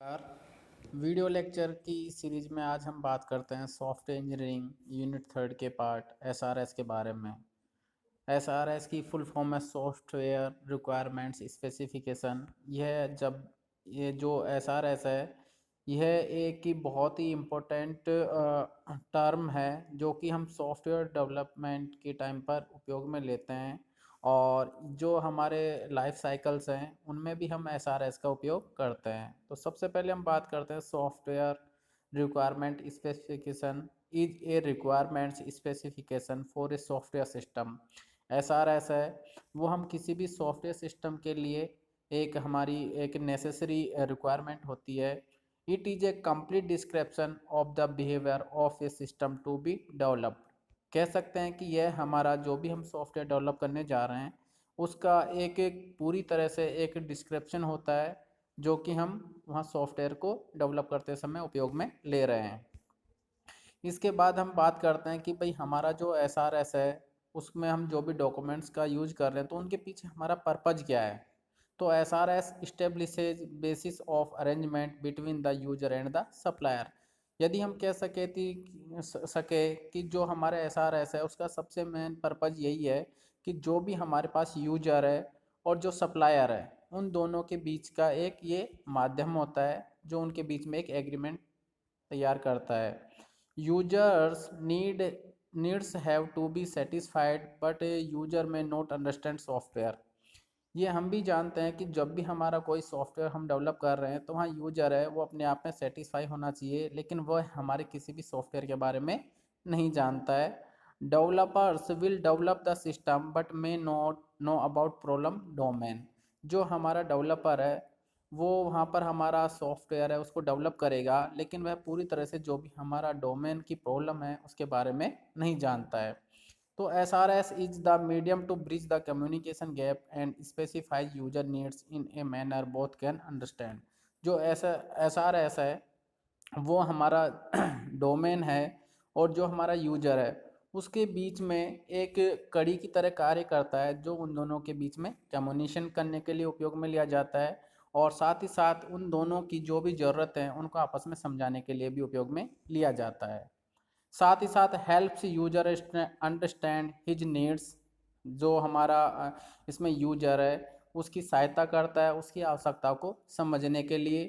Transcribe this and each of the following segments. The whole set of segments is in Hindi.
यार, वीडियो लेक्चर की सीरीज में आज हम बात करते हैं सॉफ्टवेयर इंजीनियरिंग यूनिट थर्ड के पार्ट एसआरएस के बारे में। एसआरएस की फुल फॉर्म है सॉफ्टवेयर रिक्वायरमेंट्स स्पेसिफिकेशन। ये जो एसआरएस है, यह एक की बहुत ही इम्पोर्टेंट टर्म है जो कि हम सॉफ्टवेयर डेवलपमेंट के टाइम पर उपयोग में लेते हैं। और जो हमारे लाइफ साइकिल्स हैं उनमें भी हम एसआरएस का उपयोग करते हैं। तो सबसे पहले हम बात करते हैं software requirement specification is a requirements specification for a software system. SRS है वो हम किसी भी सॉफ्टवेयर सिस्टम के लिए एक नेसेसरी रिक्वायरमेंट होती है। It is a complete description of the behaviour of a system to be developed. कह सकते हैं कि यह हमारा जो भी हम सॉफ्टवेयर डेवलप करने जा रहे हैं उसका एक पूरी तरह से एक डिस्क्रिप्शन होता है जो कि हम वहाँ सॉफ्टवेयर को डेवलप करते समय उपयोग में ले रहे हैं। इसके बाद हम बात करते हैं कि भाई हमारा जो एसआरएस है उसमें हम जो भी डॉक्यूमेंट्स का यूज कर रहे हैं तो उनके पीछे हमारा पर्पज क्या है। तो SRS establishes basis of arrangement between the user and the supplier. यदि हम कह सके कि जो हमारे एसआरएस है उसका सबसे मेन पर्पज यही है कि जो भी हमारे पास यूजर है और जो सप्लायर है उन दोनों के बीच का एक ये माध्यम होता है जो उनके बीच में एक एग्रीमेंट तैयार करता है। Users needs have to be satisfied but a user may not understand software. ये हम भी जानते हैं कि जब भी हमारा कोई सॉफ्टवेयर हम डेवलप कर रहे हैं तो वहाँ यूजर है वो अपने आप में सेटिस्फाई होना चाहिए, लेकिन वह हमारे किसी भी सॉफ्टवेयर के बारे में नहीं जानता है। Developers will develop the system but may not know about problem domain. जो हमारा डेवलपर है वो वहाँ पर हमारा सॉफ्टवेयर है उसको डेवलप करेगा, लेकिन वह पूरी तरह से जो भी हमारा डोमेन की प्रॉब्लम है उसके बारे में नहीं जानता है। तो SRS is the medium to bridge the communication gap and specify user needs in a manner both can understand. जो ऐसा SRS है वो हमारा डोमेन है और जो हमारा यूजर है उसके बीच में एक कड़ी की तरह कार्य करता है जो उन दोनों के बीच में कम्युनिकेशन करने के लिए उपयोग में लिया जाता है। और साथ ही साथ उन दोनों की जो भी ज़रूरत है उनको आपस में समझाने के लिए भी उपयोग में लिया जाता है। साथ ही साथ helps user understand his needs. जो हमारा इसमें यूजर है उसकी सहायता करता है उसकी आवश्यकताओं को समझने के लिए।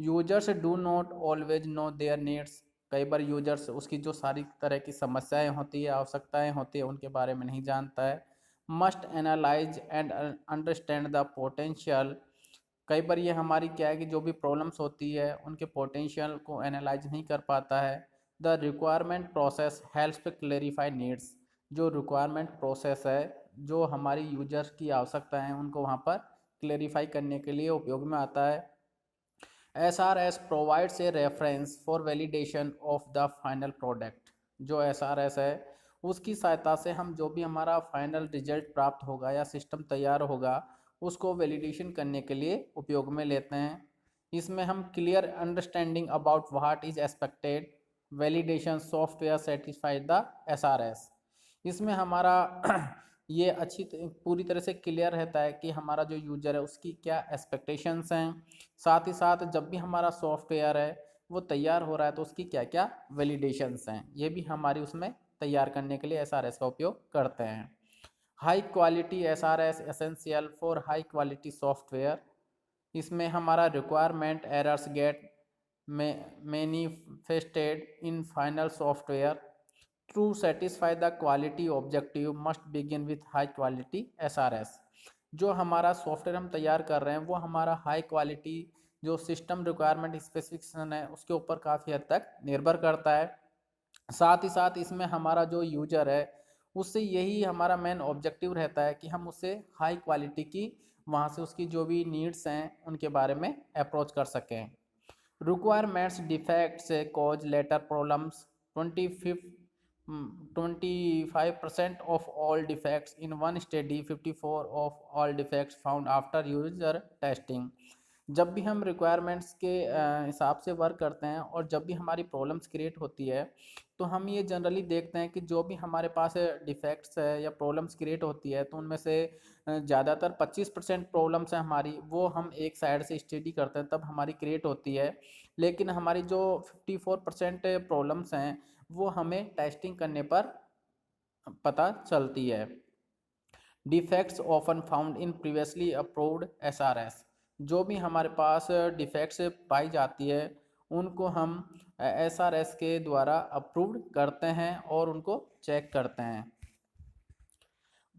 Users do not always no there needs. कई बार यूजर्स उसकी जो सारी तरह की समस्याएं होती है आवश्यकताएं होती है उनके बारे में नहीं जानता है। Must analyse and understand the potential. कई बार ये हमारी क्या है कि जो भी प्रॉब्लम्स होती है उनके पोटेंशियल को एनालाइज नहीं कर पाता है। The requirement process helps clarify needs. जो रिक्वायरमेंट प्रोसेस है जो हमारी यूजर्स की आवश्यकता है उनको वहाँ पर क्लेरिफाई करने के लिए उपयोग में आता है। SRS provides a reference for validation of the final product. जो SRS है उसकी सहायता से हम जो भी हमारा फाइनल रिजल्ट प्राप्त होगा या सिस्टम तैयार होगा उसको वैलिडेशन करने के लिए उपयोग में लेते हैं। इसमें हम clear understanding about what is expected validation software satisfy the SRS। इसमें हमारा ये पूरी तरह से क्लियर रहता है कि हमारा जो यूजर है उसकी क्या एक्सपेक्टेशंस हैं। साथ ही साथ जब भी हमारा सॉफ्टवेयर है वो तैयार हो रहा है तो उसकी क्या क्या वैलिडेशंस हैं ये भी हमारी उसमें तैयार करने के लिए SRS का उपयोग करते हैं। High quality SRS essential for high quality software. इसमें हमारा requirement errors get manifested in final software. To satisfy the quality objective must begin with high quality SRS। जो हमारा सॉफ्टवेयर हम तैयार कर रहे हैं वो हमारा हाई क्वालिटी जो सिस्टम रिक्वायरमेंट स्पेसिफिकेशन है उसके ऊपर काफ़ी हद तक निर्भर करता है। साथ ही साथ इसमें हमारा जो यूजर है उससे यही हमारा मेन ऑब्जेक्टिव रहता है कि हम उससे हाई क्वालिटी की वहाँ से उसकी जो भी नीड्स हैं उनके बारे में अप्रोच कर सकें। Requirements defects cause later problems. 25% of all defects in one study, 54 of all defects found after user testing। जब भी हम रिक्वायरमेंट्स के हिसाब से वर्क करते हैं और जब भी हमारी प्रॉब्लम्स क्रिएट होती है, तो हम ये जनरली देखते हैं कि जो भी हमारे पास डिफेक्ट्स है या प्रॉब्लम्स क्रिएट होती है, तो उनमें से ज़्यादातर 25% प्रॉब्लम्स हैं हमारी, वो हम एक साइड से स्टडी करते हैं तब हमारी क्रिएट होती है। लेकिन हमारी जो 54% प्रॉब्लम्स हैं वो हमें टेस्टिंग करने पर पता चलती है। Defects often found in previously approved SRS, जो भी हमारे पास डिफेक्ट्स पाई जाती है उनको हम एसआरएस के द्वारा अप्रूव्ड करते हैं और उनको चेक करते हैं।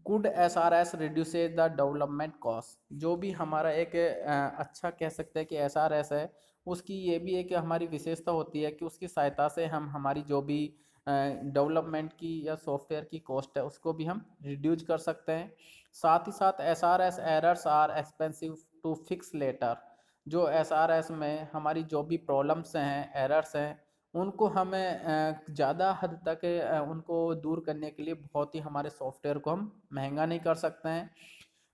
Good SRS reduces the development cost, जो भी हमारा एक अच्छा कह सकते हैं कि एसआरएस है, उसकी ये भी एक हमारी विशेषता होती है कि उसकी सहायता से हम हमारी जो भी डेवलपमेंट की या सॉफ्टवेयर की कॉस्ट है उसको भी हम रिड्यूज कर सकते हैं। साथ ही साथ SRS errors are expensive to fix later, जो एसआरएस में हमारी जो भी प्रॉब्लम्स हैं, एरर्स हैं, उनको हमें ज़्यादा हद तक उनको दूर करने के लिए बहुत ही हमारे सॉफ्टवेयर को हम महंगा नहीं कर सकते हैं।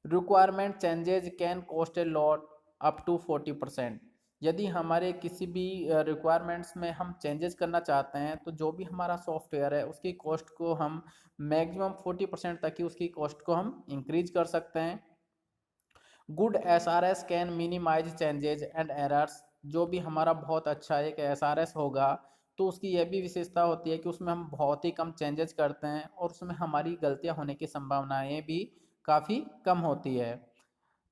Requirement changes can cost a lot up to 40%, यदि हमारे किसी भी रिक्वायरमेंट्स में हम चेंजेस करना चाहते हैं तो जो भी हमारा सॉफ्टवेयर है उसकी कॉस्ट को हम मैक्सिमम 40% तक ही उसकी कॉस्ट को हम इंक्रीज कर सकते हैं। Good SRS can minimize changes and errors, जो भी हमारा बहुत अच्छा एक एसआरएस होगा तो उसकी यह भी विशेषता होती है कि उसमें हम बहुत ही कम चेंजेस करते हैं और उसमें हमारी गलतियां होने की संभावनाएं भी काफ़ी कम होती है।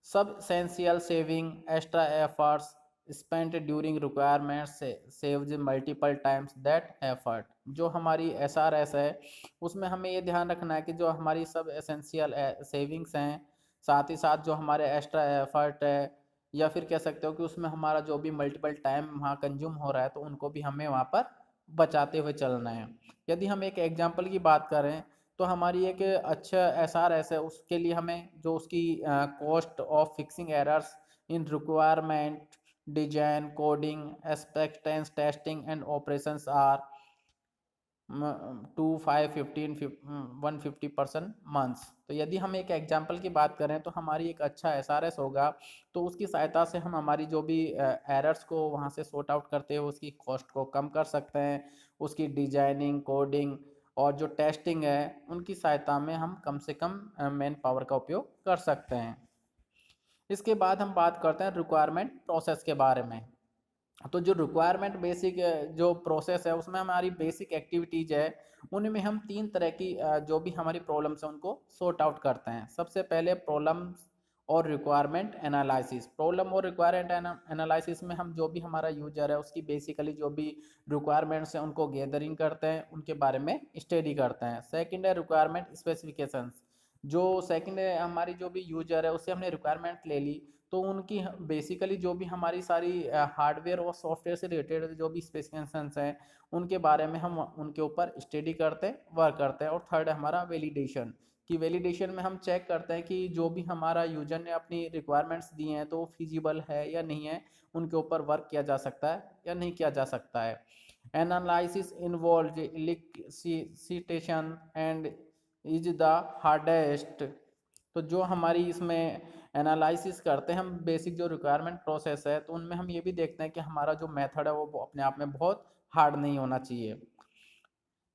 सब essential saving extra efforts spent during requirement saves multiple times that effort, जो हमारी एसआरएस है उसमें हमें ये ध्यान रखना है कि जो हमारी सब एसेंशियल सेविंग्स हैं, साथ ही साथ जो हमारे एक्स्ट्रा एफर्ट है, या फिर कह सकते हो कि उसमें हमारा जो भी मल्टीपल टाइम वहाँ कंज्यूम हो रहा है तो उनको भी हमें वहाँ पर बचाते हुए चलना है। यदि हम एक एग्जांपल की बात करें तो हमारी एक अच्छा एसआरएस है, उसके लिए हमें जो उसकी cost of fixing errors in requirement design coding acceptance testing and operations are 150% months. तो यदि हम एक एग्जांपल की बात करें तो हमारी एक अच्छा एसआरएस होगा तो उसकी सहायता से हम हमारी जो भी एरर्स को वहाँ से सॉर्ट आउट करते हुए उसकी कॉस्ट को कम कर सकते हैं। उसकी डिजाइनिंग कोडिंग और जो टेस्टिंग है उनकी सहायता में हम कम से कम मैन पावर का उपयोग कर सकते हैं। इसके बाद हम बात करते हैं रिक्वायरमेंट प्रोसेस के बारे में। तो जो रिक्वायरमेंट बेसिक जो प्रोसेस है उसमें हमारी बेसिक एक्टिविटीज है, उनमें हम तीन तरह की जो भी हमारी प्रॉब्लम्स है उनको सॉर्ट आउट करते हैं। सबसे पहले प्रॉब्लम्स और रिक्वायरमेंट एनालिसिस। प्रॉब्लम और रिक्वायरमेंट एनालिसिस में हम जो भी हमारा यूजर है उसकी बेसिकली जो भी रिक्वायरमेंट्स हैं उनको गैदरिंग करते हैं, उनके बारे में स्टडी करते हैं। सेकंड है रिक्वायरमेंट स्पेसिफिकेशंस, जो सेकंड है हमारी जो भी यूजर है उससे हमने रिक्वायरमेंट ले ली तो उनकी बेसिकली जो भी हमारी सारी हार्डवेयर और सॉफ्टवेयर से रिलेटेड जो भी स्पेसिफिकेशंस हैं उनके बारे में हम उनके ऊपर स्टडी करते हैं, वर्क करते हैं। और थर्ड है हमारा वैलिडेशन, कि वैलिडेशन में हम चेक करते हैं कि जो भी हमारा यूजर ने अपनी रिक्वायरमेंट्स दी हैं तो वो फिजिबल है या नहीं है, उनके ऊपर वर्क किया जा सकता है या नहीं किया जा सकता है। Analysis involve elicitation and is the hardest, तो जो हमारी इसमें एनालिसिस करते हैं हम बेसिक जो रिक्वायरमेंट प्रोसेस है तो उनमें हम ये भी देखते हैं कि हमारा जो मेथड है वो अपने आप में बहुत हार्ड नहीं होना चाहिए।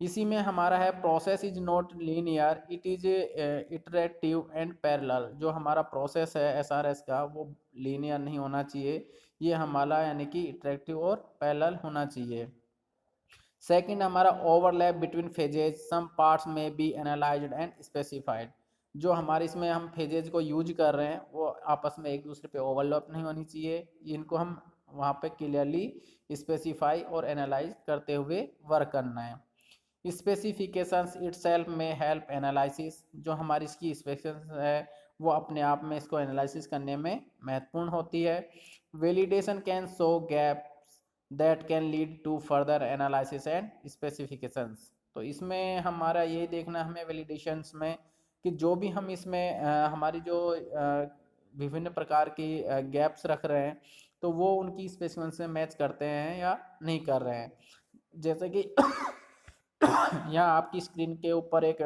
इसी में हमारा है process is not linear it is iterative and parallel, जो हमारा प्रोसेस है एसआरएस का वो लीनियर नहीं होना चाहिए, ये हमारा यानी कि इटरेटिव और पैरेलल होना चाहिए। सेकंड हमारा overlap between phases, some parts में बी एनालाइज्ड एंड स्पेसिफाइड, जो हमारे इसमें हम फेजेज को यूज कर रहे हैं वो आपस में एक दूसरे पे ओवरलैप नहीं होनी चाहिए, इनको हम वहाँ पे क्लियरली स्पेसिफाई और एनालाइज करते हुए वर्क करना है। स्पेसिफिकेशंस इटसेल्फ में हेल्प एनालिसिस, जो हमारी इसकी स्पेसिफिकेशंस है वो अपने आप में इसको एनालिसिस करने में महत्वपूर्ण होती है। Validation can show gap that can lead to further analysis and specifications, तो इसमें हमारा ये देखना हमें वैलिडेशंस में कि जो भी हम इसमें हमारी जो विभिन्न प्रकार की गैप्स रख रहे हैं तो वो उनकी स्पेसिफिकेशन से मैच करते हैं या नहीं कर रहे हैं। जैसे कि यहाँ आपकी स्क्रीन के ऊपर एक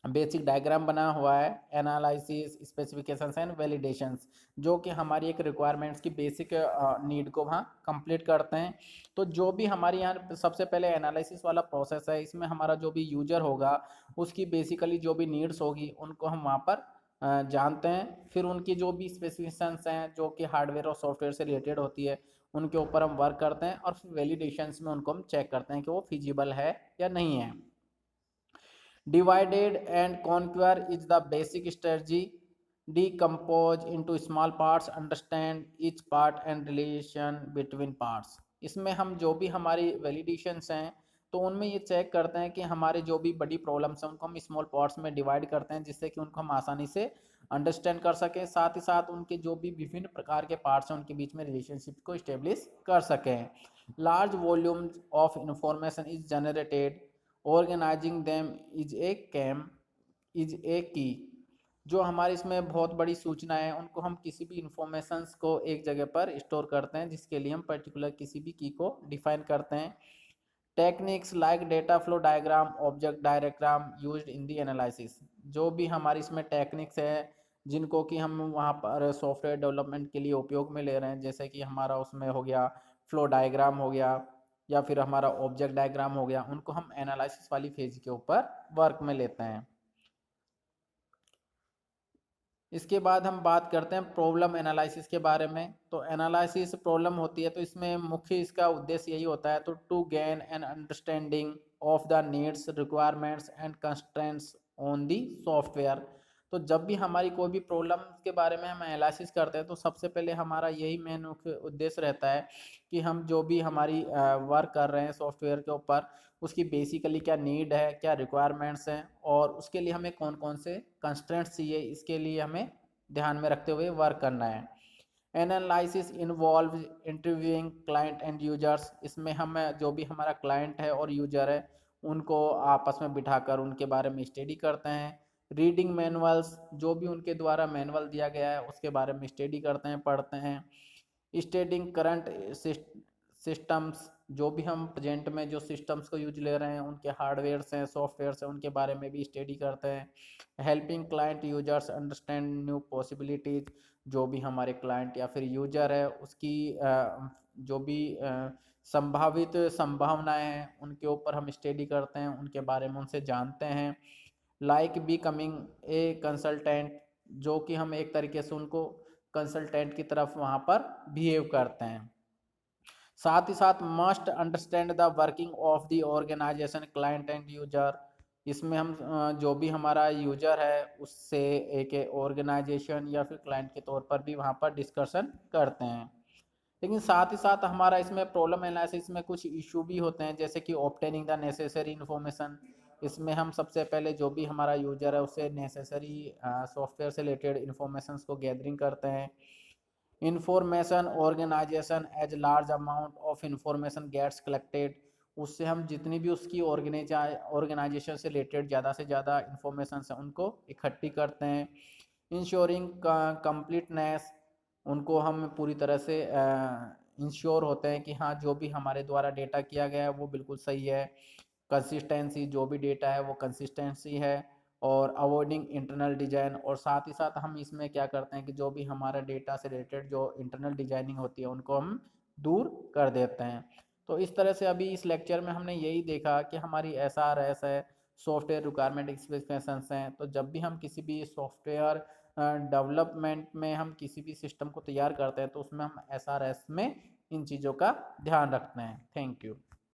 बेसिक डायग्राम बना हुआ है, एनालिसिस, स्पेसिफिकेशंस एंड वैलिडेशंस, जो कि हमारी एक रिक्वायरमेंट्स की बेसिक नीड को वहाँ कंप्लीट करते हैं। तो जो भी हमारी यहाँ सबसे पहले एनालिसिस वाला प्रोसेस है, इसमें हमारा जो भी यूजर होगा उसकी बेसिकली जो भी नीड्स होगी उनको हम वहाँ पर जानते हैं। फिर उनकी जो भी स्पेसिफिकेशंस हैं जो कि हार्डवेयर और सॉफ्टवेयर से रिलेटेड होती है उनके ऊपर हम वर्क करते हैं, और फिर वैलिडेशंस में उनको हम चेक करते हैं कि वो फिजिबल है या नहीं है। Divided and conquer is the basic strategy. Decompose into small parts, understand each part and relation between parts. इसमें हम जो भी हमारी वैलिडेशंस हैं तो उनमें ये चेक करते हैं कि हमारे जो भी बड़ी प्रॉब्लम्स हैं उनको हम स्मॉल पार्ट्स में डिवाइड करते हैं, जिससे कि उनको हम आसानी से अंडरस्टैंड कर सकें, साथ ही साथ उनके जो भी विभिन्न प्रकार के पार्ट्स हैं उनके बीच में रिलेशनशिप को इस्टेब्लिश कर सकें। Large volumes of information is generated, organizing them is a key. जो हमारे इसमें बहुत बड़ी सूचना है उनको हम किसी भी इंफॉर्मेशंस को एक जगह पर स्टोर करते हैं, जिसके लिए हम पर्टिकुलर किसी भी की को डिफाइन करते हैं। Techniques like data flow diagram, object diagram used in the analysis, जो भी हमारी इसमें टेक्निक्स है जिनको कि हम वहाँ पर सॉफ्टवेयर डेवलपमेंट के लिए उपयोग में ले रहे हैं, जैसे कि हमारा उसमें हो गया फ्लो डायग्राम हो गया या फिर हमारा ऑब्जेक्ट डायग्राम हो गया, उनको हम एनालिसिस वाली फेज के ऊपर वर्क में लेते हैं। इसके बाद हम बात करते हैं प्रॉब्लम एनालिसिस के बारे में। तो एनालिसिस प्रॉब्लम होती है तो इसमें मुख्य इसका उद्देश्य यही होता है तो to gain an understanding of the needs, requirements and constraints on the software. तो जब भी हमारी कोई भी प्रॉब्लम के बारे में हम एनालिसिस करते हैं तो सबसे पहले हमारा यही मेन मुख्य उद्देश्य रहता है कि हम जो भी हमारी वर्क कर रहे हैं सॉफ्टवेयर के ऊपर उसकी बेसिकली क्या नीड है, क्या रिक्वायरमेंट्स हैं, और उसके लिए हमें कौन कौन से कंस्ट्रेंट्स चाहिए, इसके लिए हमें ध्यान में रखते हुए वर्क करना है। Analysis involve interviewing client and users, इसमें हम जो भी हमारा क्लाइंट है और यूजर है उनको आपस में बिठाकर उनके बारे में स्टडी करते हैं। रीडिंग मैनुअल्स, जो भी उनके द्वारा मैनुअल दिया गया है उसके बारे में स्टडी करते हैं, पढ़ते हैं। स्टडिंग करंट सिस्टम्स, जो भी हम प्रेजेंट में जो सिस्टम्स को यूज ले रहे हैं उनके हार्डवेयर्स हैं, सॉफ्टवेयर्स हैं, उनके बारे में भी स्टडी करते हैं। Helping client users understand new possibilities, जो भी हमारे क्लाइंट या फिर यूजर है उसकी जो भी संभावित संभावनाएं हैं उनके ऊपर हम स्टडी करते हैं, उनके बारे में उनसे जानते हैं। लाइक बिकमिंग ए कंसल्टेंट, जो कि हम एक तरीके से उनको कंसल्टेंट की तरफ वहाँ पर बिहेव करते हैं। साथ ही साथ must understand the working of the organization, client and user, इसमें हम जो भी हमारा यूजर है उससे एक ऑर्गेनाइजेशन या फिर क्लाइंट के तौर पर भी वहाँ पर डिस्कशन करते हैं। लेकिन साथ ही साथ हमारा इसमें प्रॉब्लम एनालिसिस में कुछ इशू भी होते हैं, जैसे कि ऑब्टेनिंग द नेसेसरी इन्फॉर्मेशन। इसमें हम सबसे पहले जो भी हमारा यूजर है उससे नेसेसरी सॉफ्टवेयर से रिलेटेड इन्फॉर्मेशन को गैदरिंग करते हैं। Information organization as large amount of information gets collected, उससे हम जितनी भी उसकी ऑर्गेनाइजेशन से रिलेटेड ज़्यादा से ज़्यादा इंफॉर्मेशन है उनको इकट्ठी करते हैं। इंश्योरिंग कंप्लीटनेस, उनको हम पूरी तरह से इंश्योर होते हैं कि हाँ जो भी हमारे द्वारा डेटा किया गया है वो बिल्कुल सही है। कंसिस्टेंसी, जो भी डेटा है वो कंसिस्टेंसी है। और अवॉइडिंग इंटरनल डिजाइन, और साथ ही साथ हम इसमें क्या करते हैं कि जो भी हमारा डेटा से रिलेटेड जो इंटरनल डिजाइनिंग होती है उनको हम दूर कर देते हैं। तो इस तरह से अभी इस लेक्चर में हमने यही देखा कि हमारी SRS है, सॉफ्टवेयर रिक्वायरमेंट स्पेसिफिकेशंस हैं। तो जब भी हम किसी भी सॉफ्टवेयर डेवलपमेंट में हम किसी भी सिस्टम को तैयार करते हैं तो उसमें हम SRS में इन चीज़ों का ध्यान रखते हैं। Thank you.